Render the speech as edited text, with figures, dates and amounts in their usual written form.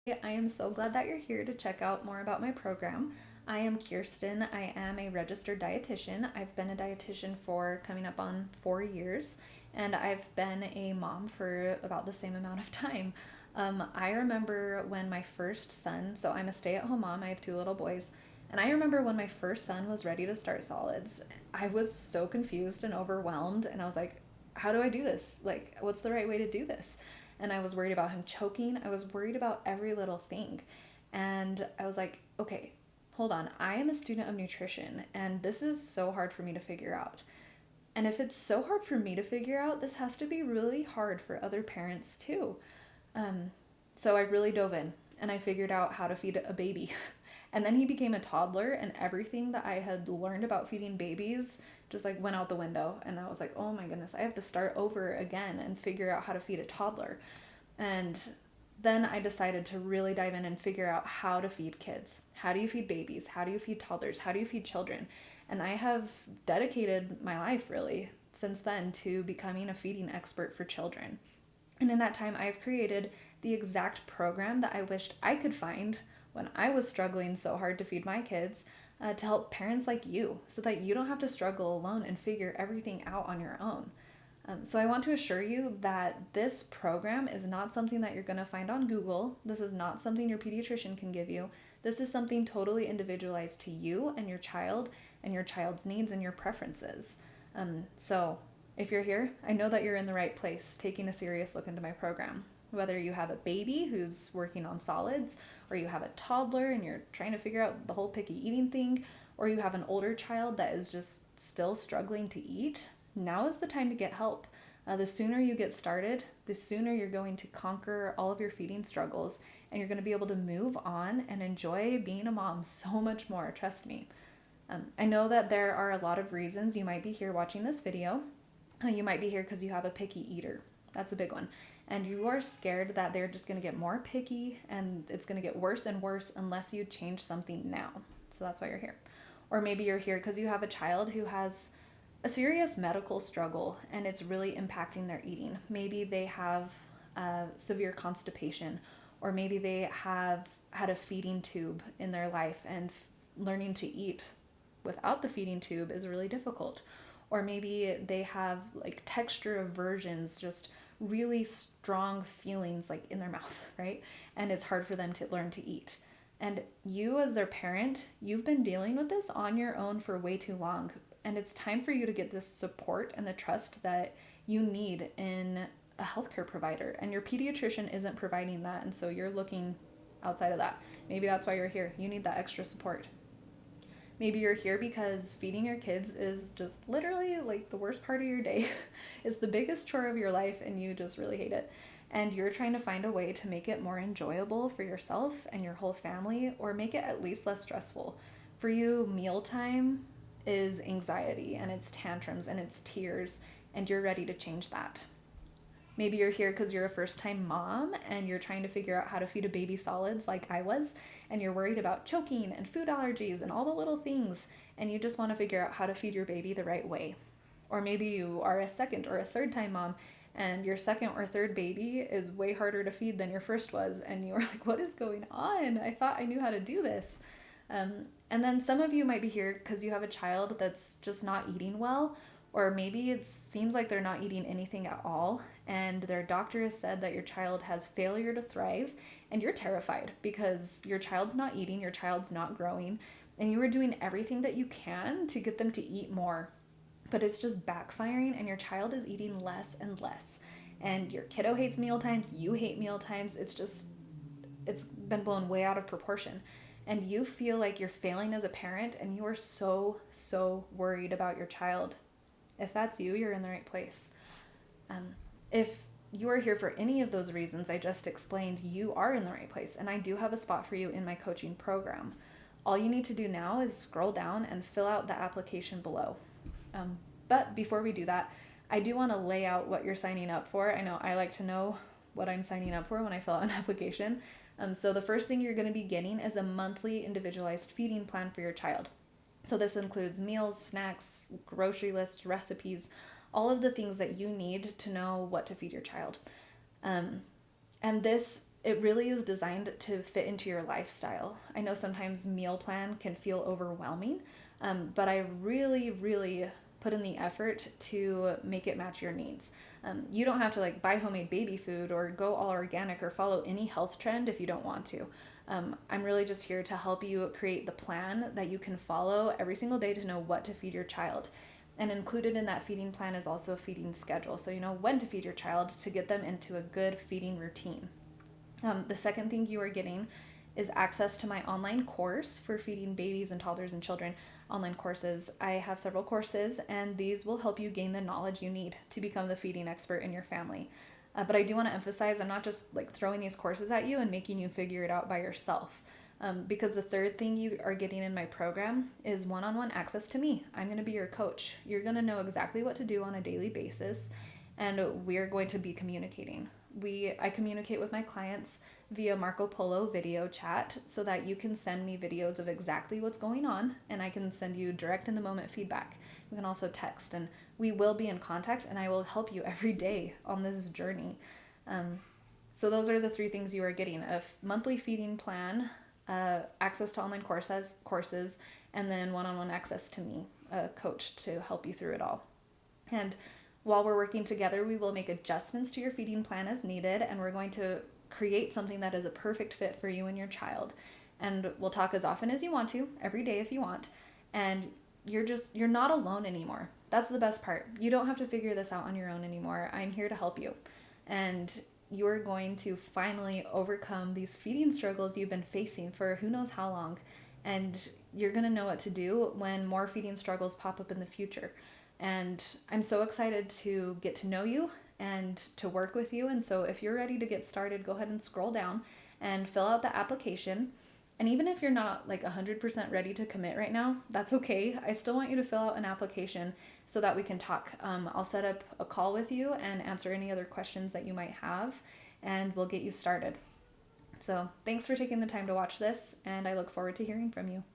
I am so glad that you're here to check out more about my program. I am Kirsten. I am a registered dietitian. I've been a dietitian for coming up on 4 years, and I've been a mom for about the same amount of time. I remember when my first son, so I'm a stay at home mom, I have two little boys, and I remember when my first son was ready to start solids. I was so confused and overwhelmed, and I was like, how do I do this? Like, what's the right way to do this? And I was worried about him choking. I was worried about every little thing. And I was like, okay, hold on. I am a student of nutrition, and this is so hard for me to figure out. And if it's so hard for me to figure out, this has to be really hard for other parents too. Um, so I really dove in and I figured out how to feed a baby. And then he became a toddler, and everything that I had learned about feeding babies just like went out the window. And I was like, oh my goodness, I have to start over again and figure out how to feed a toddler. And then I decided to really dive in and figure out how to feed kids. How do you feed babies? How do you feed toddlers? How do you feed children? And I have dedicated my life really since then to becoming a feeding expert for children. And in that time, I've created the exact program that I wished I could find when I was struggling so hard to feed my kids, to help parents like you so that you don't have to struggle alone and figure everything out on your own. So I want to assure you that this program is not something that you're going to find on Google. This is not something your pediatrician can give you. This is something totally individualized to you and your child's needs and your preferences. So if you're here, I know that you're in the right place, taking a serious look into my program. Whether you have a baby who's working on solids, or you have a toddler and you're trying to figure out the whole picky eating thing, or you have an older child that is just still struggling to eat, now is the time to get help. The sooner you get started, the sooner you're going to conquer all of your feeding struggles, and you're going to be able to move on and enjoy being a mom so much more, trust me. I know that there are a lot of reasons you might be here watching this video. You might be here because you have a picky eater. That's a big one. And you are scared that they're just going to get more picky and it's going to get worse and worse unless you change something now. So that's why you're here. Or maybe you're here because you have a child who has a serious medical struggle and it's really impacting their eating. Maybe they have severe constipation, or maybe they have had a feeding tube in their life and learning to eat without the feeding tube is really difficult. Or maybe they have like texture aversions, just really strong feelings like in their mouth, right? And it's hard for them to learn to eat. And you as their parent, you've been dealing with this on your own for way too long. And it's time for you to get this support and the trust that you need in a healthcare provider. And your pediatrician isn't providing that. And so you're looking outside of that. Maybe that's why you're here. You need that extra support. Maybe you're here because feeding your kids is just literally like the worst part of your day. It's the biggest chore of your life and you just really hate it. And you're trying to find a way to make it more enjoyable for yourself and your whole family, or make it at least less stressful. For you, mealtime is anxiety and it's tantrums and it's tears, and you're ready to change that. Maybe you're here because you're a first-time mom and you're trying to figure out how to feed a baby solids like I was, and you're worried about choking and food allergies and all the little things, and you just want to figure out how to feed your baby the right way. Or maybe you are a second or a third-time mom and your second or third baby is way harder to feed than your first was, and you're like, what is going on? I thought I knew how to do this. And then some of you might be here because you have a child that's just not eating well, or maybe it seems like they're not eating anything at all, and their doctor has said that your child has failure to thrive, and you're terrified because your child's not eating, your child's not growing, and you are doing everything that you can to get them to eat more, but it's just backfiring, and your child is eating less and less. And your kiddo hates meal times, you hate meal times, it's been blown way out of proportion. And you feel like you're failing as a parent, and you are so, so worried about your child. If that's you, you're in the right place. If you are here for any of those reasons I just explained, you are in the right place, and I do have a spot for you in my coaching program. All you need to do now is scroll down and fill out the application below. But before we do that, I do want to lay out what you're signing up for. I know I like to know what I'm signing up for when I fill out an application. So the first thing you're going to be getting is a monthly individualized feeding plan for your child. So this includes meals, snacks, grocery lists, recipes, all of the things that you need to know what to feed your child. And this it really is designed to fit into your lifestyle. I know sometimes meal plan can feel overwhelming, but I really, really put in the effort to make it match your needs. You don't have to like buy homemade baby food or go all organic or follow any health trend if you don't want to. I'm really just here to help you create the plan that you can follow every single day to know what to feed your child. And included in that feeding plan is also a feeding schedule, so you know when to feed your child to get them into a good feeding routine. The second thing you are getting is access to my online course for feeding babies and toddlers and children. Online courses. I have several courses, and these will help you gain the knowledge you need to become the feeding expert in your family. But I do want to emphasize I'm not just like throwing these courses at you and making you figure it out by yourself. Because the third thing you are getting in my program is one-on-one access to me. I'm going to be your coach. You're going to know exactly what to do on a daily basis, and we're going to be communicating. I communicate with my clients via Marco Polo video chat so that you can send me videos of exactly what's going on, and I can send you direct in the moment feedback. You can also text, and we will be in contact, and I will help you every day on this journey. So those are the three things you are getting: a monthly feeding plan, access to online courses, and then one-on-one access to me, a coach to help you through it all. And while we're working together, we will make adjustments to your feeding plan as needed, and we're going to create something that is a perfect fit for you and your child. And we'll talk as often as you want to, every day if you want. And you're not alone anymore. That's the best part. You don't have to figure this out on your own anymore. I'm here to help you. And you're going to finally overcome these feeding struggles you've been facing for who knows how long. And you're going to know what to do when more feeding struggles pop up in the future. And I'm so excited to get to know you and to work with you. And so if you're ready to get started, go ahead and scroll down and fill out the application. And even if you're not like 100% ready to commit right now, that's okay. I still want you to fill out an application so that we can talk. I'll set up a call with you and answer any other questions that you might have, and we'll get you started. So thanks for taking the time to watch this, and I look forward to hearing from you.